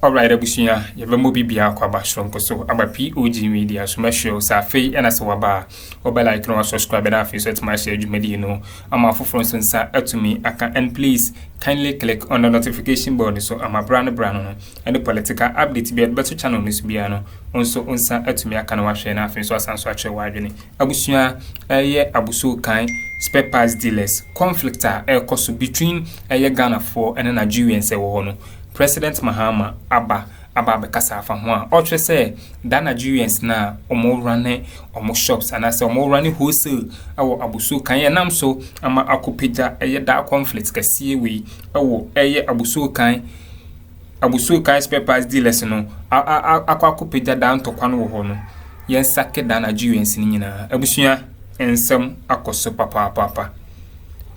Alright, Abusia, you have a movie be a quabashron, so I'm a POG Media, so my show, Safi, and as a waba, or by like no subscribe and after set my share, you I'm a for instance, to me, and please kindly click on the notification button, so I'm a brand and the political update be a better channel, Miss Biano, also on to me, I can wash and after so as such a wide Abusia, Okai, spare parts dealers, conflict, cost between Ghana for and Nigerian, say, President Mahama aba bekasa fa ho a otwe say da Nigerians na omo run omo shops and as omo run wholesale awo abuso kan ye nam so ama akopagya da conflict kase we awo abuso kan spare parts dealers no akopagya da ntokwa no ho no yen sake da Nigerians ni nyina abusua ensem akoso papa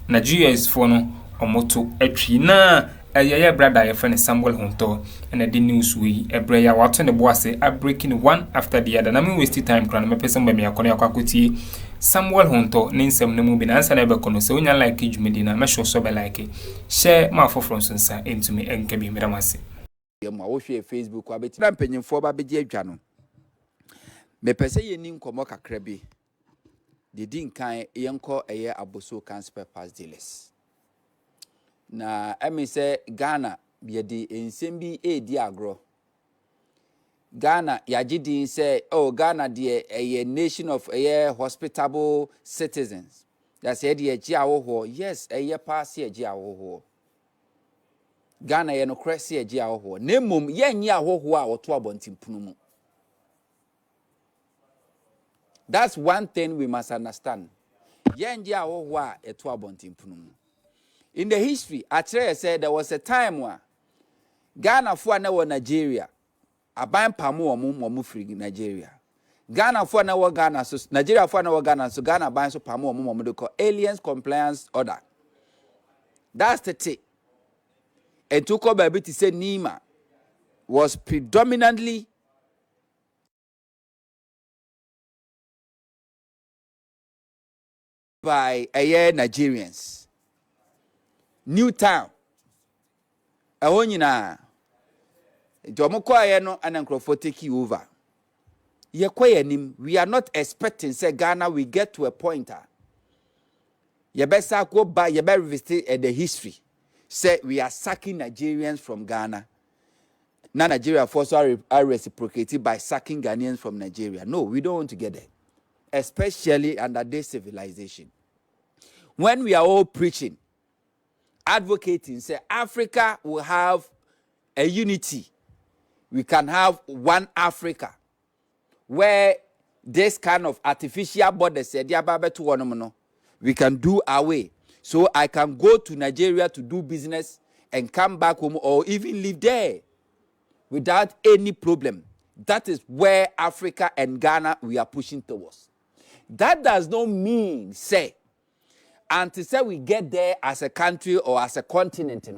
Nigerians for no omoto atwi na brother your friend Samuel Honto and the news we ya watching the boss say breaking one after the other. Na me waste time kran me person be me akone akwakuti Samuel Honto ninsem ne mu bi na answer na be kono se onya like POG Media na me show so be like share ma for from sonsa into me enke bi medamase ye mo wo hwe Facebook wa beti na mpanyimfo ba beje adwa no me pese ye ni nkomo kakra bi de din kan yenko eye Abossey kan spare parts dealers. Na emi say Ghana ye di ensembi di agro. Ghana yagidi say Ghana de a nation of hospitable citizens. That said ye jiawo yes pass ye jiawo. Ghana ye no cresi ye jiawo. Nemum ye nya ho a woto abontimpunu mu. That's one thing we must understand. Ye nya ho a eto abontimpunu mu. In the history, Ǎrrěstěd said there was a time where Ghana for na were Nigeria. Aban pamu omu free Nigeria. Ghana for na were Ghana, so Nigeria for na were Ghana, so Ghana ban so pamu omu they call Aliens Compliance Order. That's the thing. And took up baby to say Nima was predominantly by Nigerians. New town. Ahonyina. Jomoko no and Akuffo take you over. We are not expecting say Ghana we get to a point. You better go by you better revisit the history. Say we are sacking Nigerians from Ghana. Now Nigeria force are reciprocated by sacking Ghanaians from Nigeria. No, we don't want to get there. Especially under this civilization. When we are all preaching, advocating, say Africa will have a unity. We can have one Africa where this kind of artificial borders we can do away. So I can go to Nigeria to do business and come back home or even live there without any problem. That is where Africa and Ghana we are pushing towards. That does not mean say until say we get there as a country or as a continent,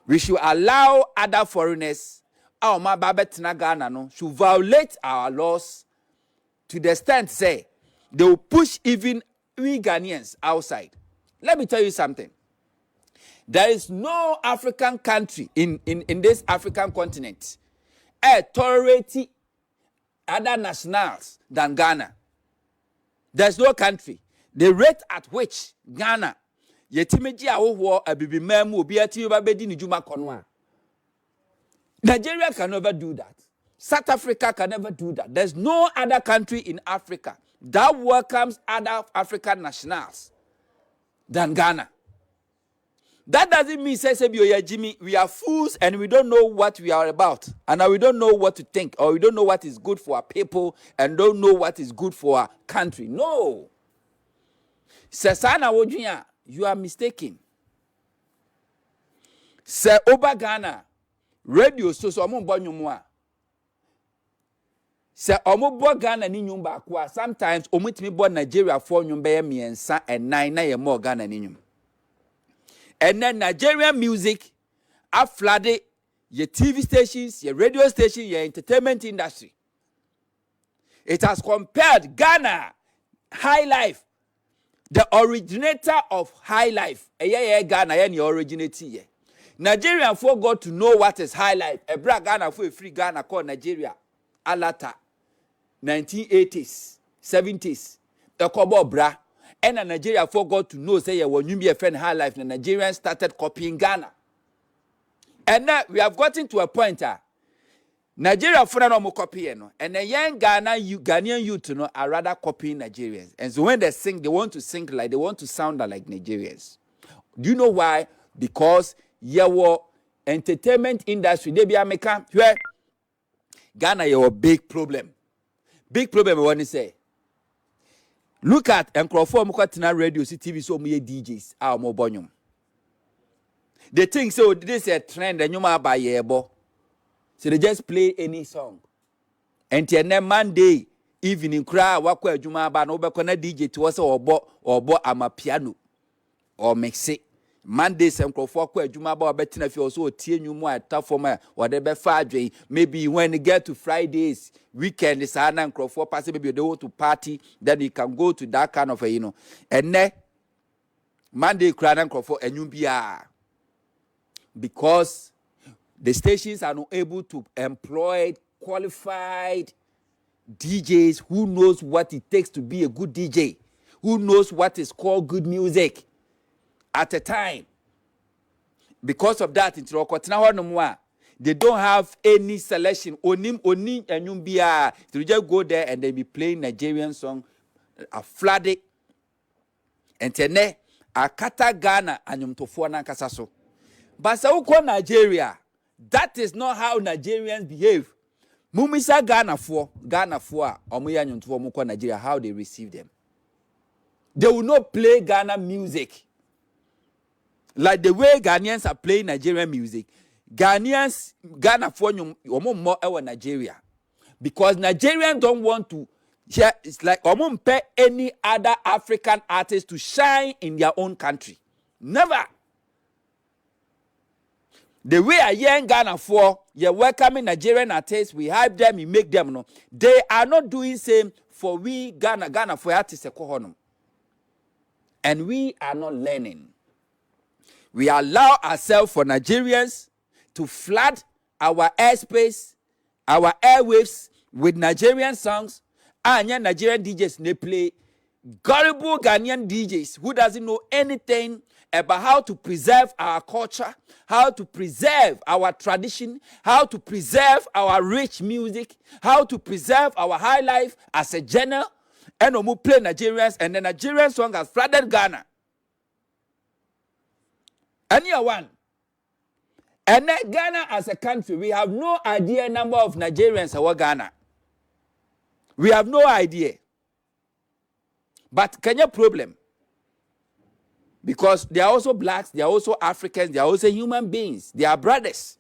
we should allow other foreigners, should violate our laws to the extent say they will push even we Ghanaians outside. Let me tell you something. There is no African country in this African continent tolerating other nationals than Ghana. There's no country. The rate at which Ghana yetimeji awoho abibi memu obi ati ba bedi ni juma konwa. Nigeria can never do that. South Africa can never do that. There's no other country in Africa that welcomes other African nationals than Ghana. That doesn't mean say Jimmy, we are fools and we don't know what we are about. And we don't know what to think, or we don't know what is good for our people and don't know what is good for our country. No. Sesana Wojunya, you are mistaken. Se Oba Ghana, radio so omo bo nyumwa. Se omo bo Ghana ni nyumba kwa, sometimes omo timi bo Nigeria for nyumba ye miensa and 9 na ye mo Ghana ni nyum. And then Nigerian music have flooded your TV stations, your radio stations, your entertainment industry. It has compared Ghana, high life, the originator of high life. Ghana, the originator. Nigerian folk got to know what is high life. A black Ghana for a free Ghana called Nigeria. Alata. 1980s, 70s. The Kobo Bra. And a Nigeria folk got to know, say, when you be a friend high life, the Nigerians started copying Ghana. And now we have gotten to a point, Nigeria for no more copying, and the young Ghanaian youth, are rather copying Nigerians. And so when they sing, they want to sing like, they want to sound like Nigerians. Do you know why? Because your entertainment industry, they be American, where Ghana, your big problem. Big problem, I want to say. Look at Akuffo Mukatina radio, TV, so many DJs, our mobile. They think so, this is a trend, and you might buy a bo. So they just play any song. And then Monday evening, cry, walk where you might buy no DJ to us or bo ama piano or mix it. Monday, some crowd where you might buy betting if you also teen you more tough for my whatever Friday. Maybe when you get to Fridays, weekend is and crowd for passing, maybe they want to party, then you can go to that kind of a, and then Monday, cry and crowd for and you be because the stations are not able to employ qualified DJs who knows what it takes to be a good DJ, who knows what is called good music at a time. Because of that, they don't have any selection. They just go there and they be playing Nigerian song, a flooded, and tene a kata Ghana and yumtofuana kasaso. But so Nigeria, that is not how Nigerians behave. Mumisa Ghana for Omuya Nyuntuo Muko Nigeria, how they receive them. They will not play Ghana music like the way Ghanaians are playing Nigerian music. Ghana for more Nigeria, because Nigerians don't want to hear. It's like pay any other African artist to shine in their own country. Never. The way I hear in Ghana for, you're welcoming Nigerian artists, we hype them, we make them know. They are not doing same for we Ghana for artists. And we are not learning. We allow ourselves for Nigerians to flood our airspace, our airwaves with Nigerian songs, and Nigerian DJs, they play gullible Ghanaian DJs who doesn't know anything about how to preserve our culture, how to preserve our tradition, how to preserve our rich music, how to preserve our high life as a genre, and we play Nigerians, and the Nigerian song has flooded Ghana. Any one. And then Ghana as a country, we have no idea number of Nigerians in Ghana. We have no idea. But Kenya problem. Because they are also blacks, they are also Africans, they are also human beings. They are brothers.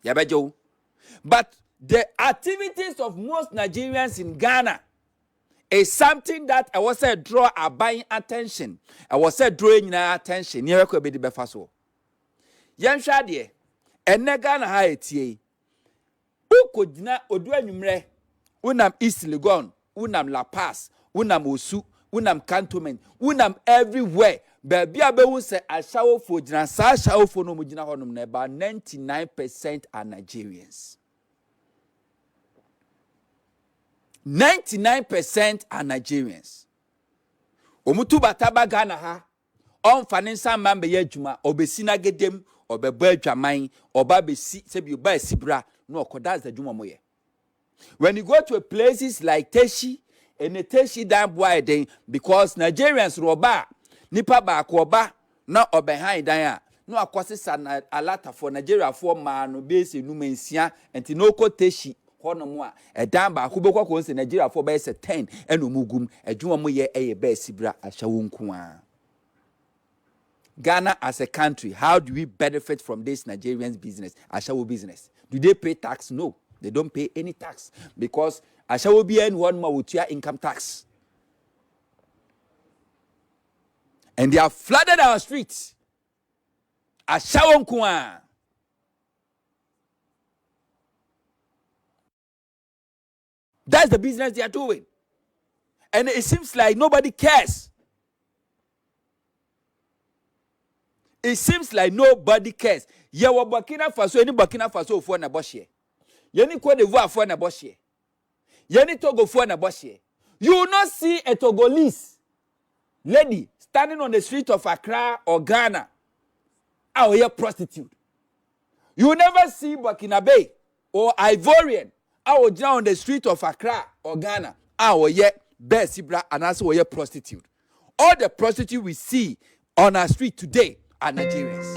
But the activities of most Nigerians in Ghana is something that I was said draw a buying attention. I was said drawing attention. Near could be the befaso. Yan Shadie, and Ghana Haiti. Who could not Odwenumre, Unam East Legon, Unam La Paz, Unam Osu. Unam cantonment, unam everywhere. Baby abe say a shower for jina sa shower for no mujina honum ne about 99% are Nigerians. 99% are Nigerians. Omutu bataba Ghana ha. On faninsa man be yejuma obesina gedem obebo adwaman oba be si sebi oba sibra no okodas the juma moye. When you go to places like Teshi, and it tells you that boy then because Nigerians roba nipa ba akoba na obehind dan no akwase a lot for Nigeria for man no base no mensia enti no ko teshi hono mo a edan ba ko bekwa ko se Nigeria for be se 10 eno mugum adwuma mo ye eye be sibra ahyawo nko a. Ghana as a country, how do we benefit from this Nigerians business, ahyawo business? Do they pay tax? No, they don't pay any tax because I shall be in one more with your income tax. And they have flooded our streets. I shall That's the business they are doing. And it seems like nobody cares. It seems like nobody cares. You were Burkina Faso, any Burkina Faso for an Abossey. You need Côte d'Ivoire for an Abossey. You need Togo for an Abossey. You will not see a Togolese lady standing on the street of Accra or Ghana. Or a prostitute. You will never see Burkinabe or Ivorian out on the street of Accra or Ghana. Or yet Besibra and also a prostitute. All the prostitutes we see on our street today are Nigerians.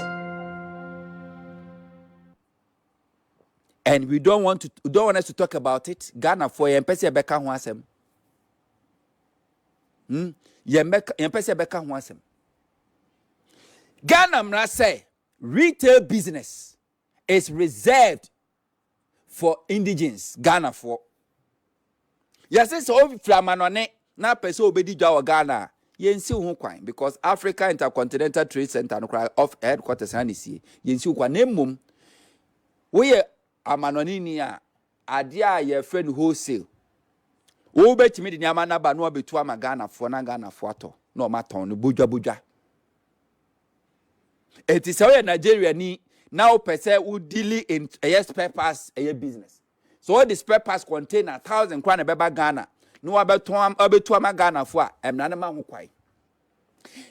And we don't want us to talk about it. Ghana for Yempese Beka Huasem. Yempese Beka Huasem. Ghana mra say retail business is reserved for indigenous Ghana for. Yes, so Flamanone na person obedi dwa Ghana. Yensi ho kwan because Africa Intercontinental Trade Center no cry of headquarters anisi. Yensi ho kwan nemum. We amanoni ni a ade a ye friend wholesale. Wo betimi de nyama na ba no obetu ama Ghana for na Ghana for ato. No maton no bujwa. It is how Nigeria ni now person who deal in a spare parts a business. So all the spare parts contain 1,000 kwana beba Ghana. No abetu ama Ghana for emna ma ho kwai.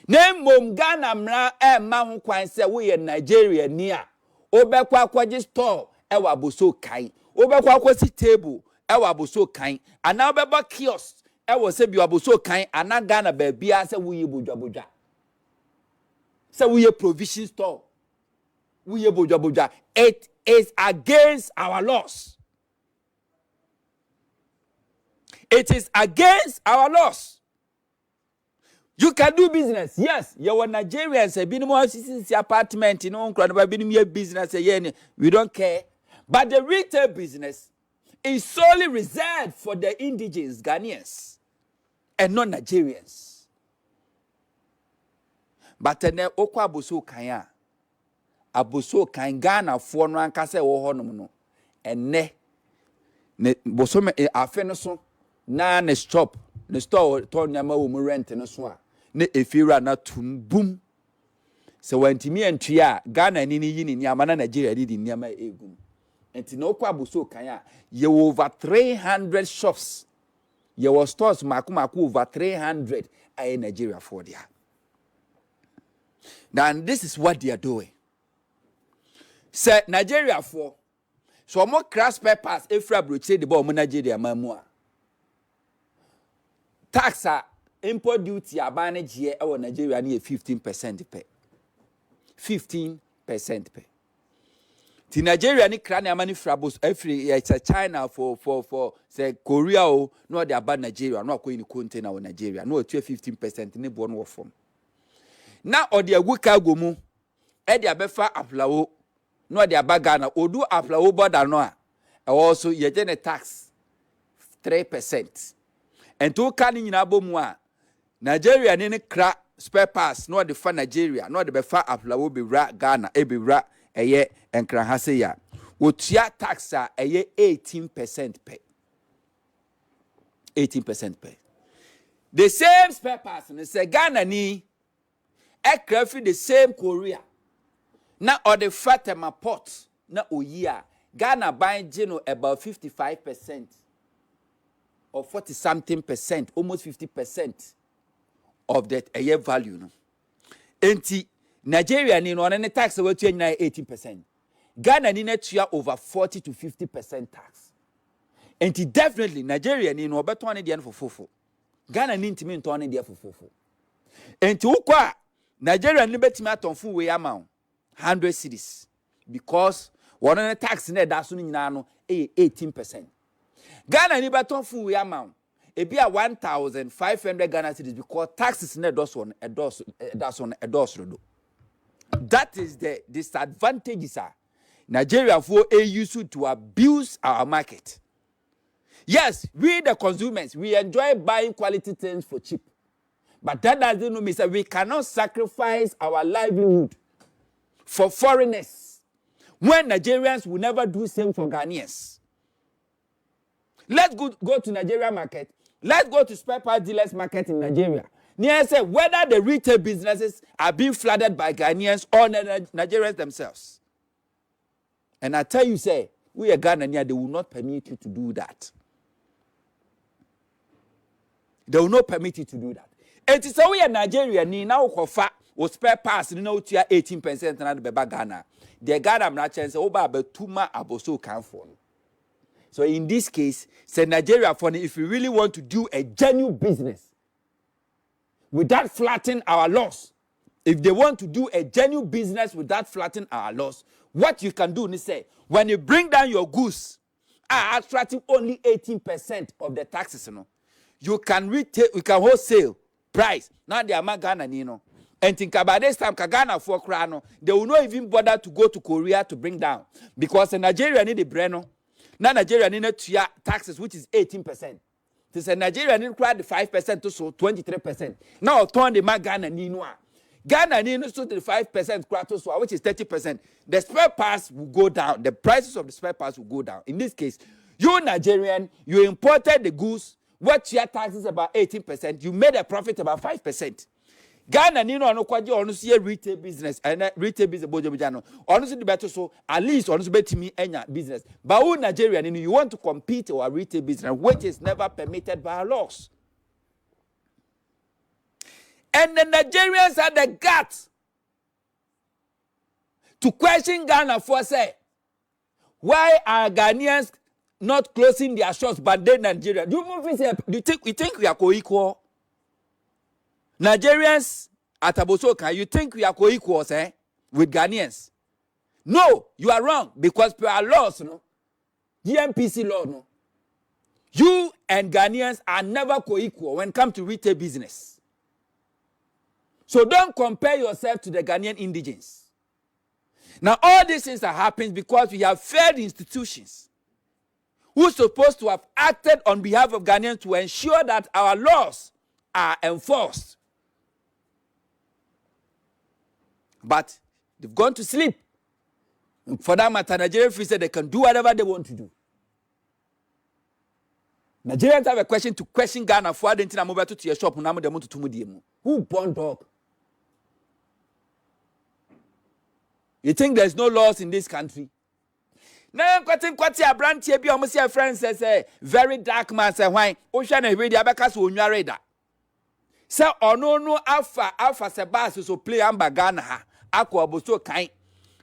Name mom Ghana mra ma ho kwan se we Nigeria ni a obekwa akwaji store e wa Abossey Okai. Obekwa akwasi table e wa Abossey Okai. Ana obeba kiosk e wo se bi Abossey Okai ana Ghana ba bia se we bojwa. So we a provision store. We a boja. It is against our laws. It is against our laws. You can do business. Yes, you are Nigerians. Since apartment, you know, business. We don't care. But the retail business is solely reserved for the indigenous Ghanaians and not Nigerians. But ne okwa Abossey Okai a Abossey Okai Ghana for no anka se wo honom no enne ne bosome afe no so na ne stop ne store ton nyama wo mu rent no so a ne efira na tum boom se wantimi antua Ghana ni yi ni nyama na Nigeria di nyama egum enti na okwa Abossey Okai a ye over 300 shops ye was stores maku over 300 in Nigeria for there. Now, this is what they are doing. Say Nigeria for so more crash papers if say the bomb Nigeria mamua. Tax import duty abanage here our Nigeria near 15% pay. 15% pay. The Nigeria ni crane money frabos every it's a China for say Korea o no they about Nigeria no going to contain our Nigeria no 15% ni born war from. Na odi aguka gomu e de abefa aplawo no de abagana odu aplawo border no a also ye gene tax 3%. And to kan nyina bomu a Nigeria ni kra spare parts no de fa Nigeria no de befa aplawo bewra Ghana e bewra eye enkran hase ya otua tax a eye 18% pay. 18% pay. The same spare parts no say Ghana ni aircraft the same Korea. Na or the Fatima port na oyi Ghana buying geno about 55% or 40 something percent, almost 50% of that a year value no. Enti Nigeria ni no any tax about 18%. Ghana ni net over 40 to 50% tax. Enti definitely Nigeria ni no beto ane dia for fofo. Ghana ni ntimi nto ane dia for fofo. Enti ukwa Nigeria ni betimi atonfu we amount 100 cedis because one on the tax net that's no 18%. Ghana ni betonfu we amount e be 1,500 Ghana cedis because taxes net that's on a dos. That is the disadvantages Nigeria for a used to abuse our market. Yes, we the consumers we enjoy buying quality things for cheap. But that doesn't mean that we cannot sacrifice our livelihood for foreigners when Nigerians will never do the same for Ghanaians. Let's go to Nigeria market. Let's go to spare part dealers market in Nigeria. Near say whether the retail businesses are being flooded by Ghanaians or Nigerians themselves. And I tell you, say, we are Ghanaians, they will not permit you to do that. They will not permit you to do that. And it's we are Nigeria, ni now kofa, or spare parts, you know, 18% and the Ghana. The Ghana merchants say, Oba Betuma Abossey can for. So in this case, say Nigeria for if we really want to do a genuine business, without flattening our laws, if they want to do a genuine business without flattening our laws, what you can do is say, when you bring down your goods, are attracting only 18% of the taxes, you know, you can retail, you can wholesale price. Now they are Ghana, you know, and think about this time, Ghana for Krano, they will not even bother to go to Korea to bring down because in Nigeria need the Breno, now Nigeria need to taxes, which is 18%. This is Nigeria need to the 5% to so 23%. Now turn the Ghana Ninoa. Ghana needs to the 5% which is 30%. The spare parts will go down. The prices of the spare parts will go down. In this case, you Nigerian, you imported the goods, what your tax is about 18%, you made a profit about 5%. Ghana Nino no kwaji honestly retail business and retail business bojobijano. Honestly the better so at least honestly bet me enya business. But who Nigerian you want to compete our retail business, which is never permitted by our laws. And the Nigerians had the guts to question Ghana for say, why are Ghanaians not closing their shops but they Nigeria? Do you think we are co-equal? Nigerians at Abossey, you think we are co-equals with Ghanaians? No, you are wrong because per our laws, no, GMPC law, no, you and Ghanaians are never co-equal when it comes to retail business. So don't compare yourself to the Ghanaian indigents. Now all these things are happening because we have failed institutions who are supposed to have acted on behalf of Ghanaians to ensure that our laws are enforced. But they've gone to sleep. For that matter, Nigerian free said they can do whatever they want to do. Nigerians have a question to question Ghana for identity mobile to your shop. Who born dog? You think there's no laws in this country? Now, a brand here be almost your friend says, Verydarkman say, why? Ocean and radio because when you are ready. So, no alpha sebas so play amba Ghana. Ako aboso kind.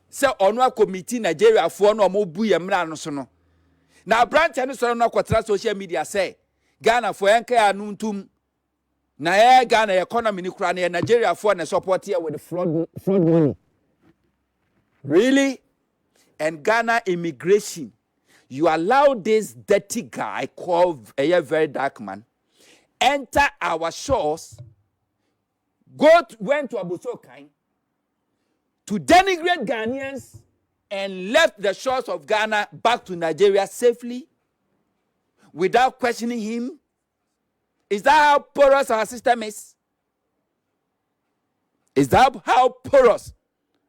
So, no committee Nigeria for no more buy no sono. Now, branch and so no quatra social media say, Ghana for enke anuntum. Na Ghana economy ni krane Nigeria for na support here with the fraud money. Really? And Ghana immigration, you allow this dirty guy called Verydarkman enter our shores, went to Okai to denigrate Ghanaians and left the shores of Ghana back to Nigeria safely without questioning him. Is that how porous our system is? Is that how porous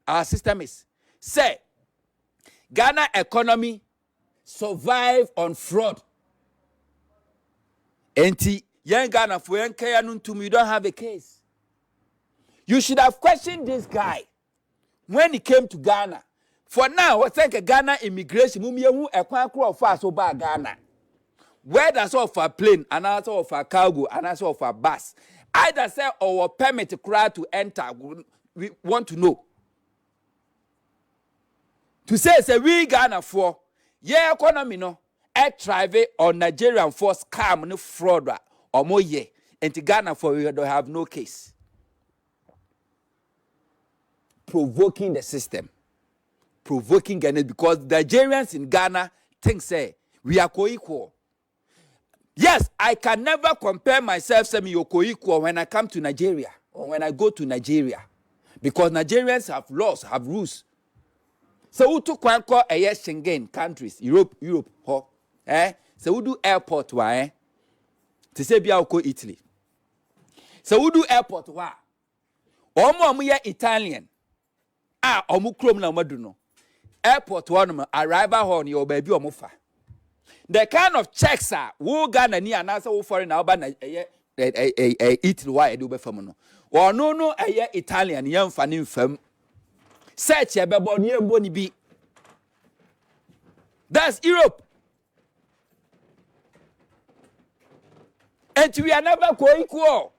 our system is? Say, Ghana economy survive on fraud. Enti young Ghana for young you don't have a case. You should have questioned this guy when he came to Ghana. For now, what's like a Ghana immigration? Ghana. Where does all for plane, and also for cargo, and also for bus? Either say our permit to cry to enter. We want to know. To say we Ghana for economy no drive on Nigerian for scam no fraud or more and to Ghana for we don't have no case. Provoking the system. Provoking Ghana because Nigerians in Ghana think say we are co-equal. Yes, I can never compare myself to me co-equal when I come to Nigeria or when I go to Nigeria. Because Nigerians have laws, have rules. So we to call a Schengen countries, Europe, ho. So we do airport to say bia ko Italy. So we do airport omo Italian. Omu krom na maduno. Airport one arrival hall your baby omo fa. The kind of checks are who Ghana ni anasa who foreign na Italy why do be fam no or no Italian yam fanim fam search ye bebo ni embo ni bi. That's Europe. And we are never co-equal.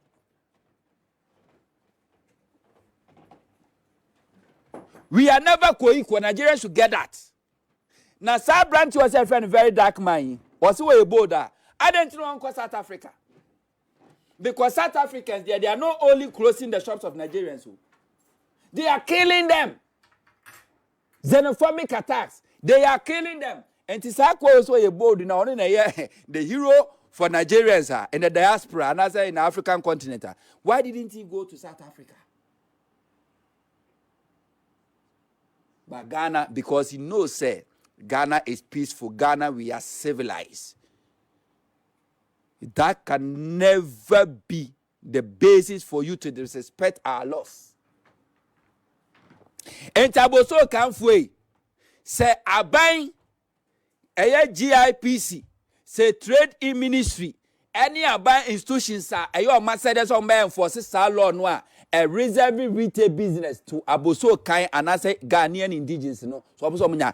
We are never co-equal. Nigerians should get that. Now, Sir Branch was a friend, Verydarkman. Was who a border. I didn't know Uncle South Africa. Because South Africans, they are not only closing the shops of Nigerians, they are killing them. Xenophobic attacks. They are killing them. And Tisako also a board in the hero for Nigerians in the diaspora and as in the African continent. Why didn't he go to South Africa? But Ghana, because he knows, say, Ghana is peaceful. Ghana, we are civilized. That can never be the basis for you to disrespect our laws. And Abossey can't wait. Say, Abai, GIPC, say trade in ministry, any Abai institutions are your Mercedes on man for sister law noir, a reserve retail business to Abossey and I say Ghanaian indigenous. No, so Abossey.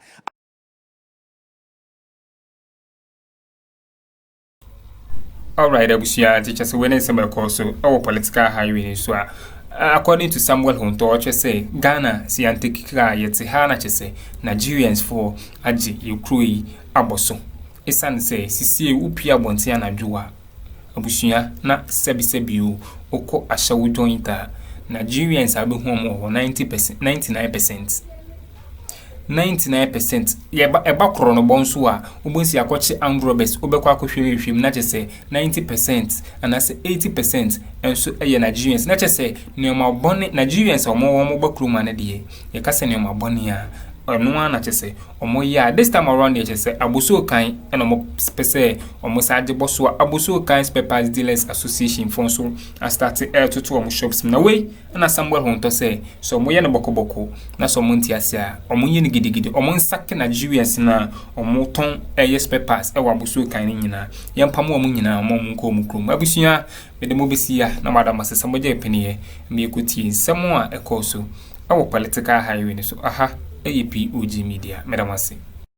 Alright, Abusia, teachers, when it's a course, our political highway is according to Samuel Honto, say Ghana, si antikra yet Hana say Nigerians for Aji, Ukrui, Abossey. Esan say, Sisi Upia Bontiana Jua. Abusia, na sebisebiu, oko ashawu jointa. Nigerians have been home over 90%, 99%. 99% eba krono bonso a obonsi akwache Ambrobes obekwa akohwehwehwem na chese 90% and as 80% enso eye Nigerians na chese neoma bone Nigerians omo bakruma na de ye kase neoma bone a no na chese omo ya this time around ye chese Abossey kan and omo pese omo saje boso Abossey kan spare parts dealers association fonso a start to omo shops na we na Samuel Honto say so omo ye no bokoboko na so omo ntiase a omo ye ni gidigidi omo nsake Nigerians na omo ton spare parts e wa Abossey kan ni nyina ye mpam omo nyina omo nko omo krom abusua me de mo besia na madam asesa mo je peniye me ekuti nsemo a ekoso awo political highway ni so aha POG Media. Madam Abossey.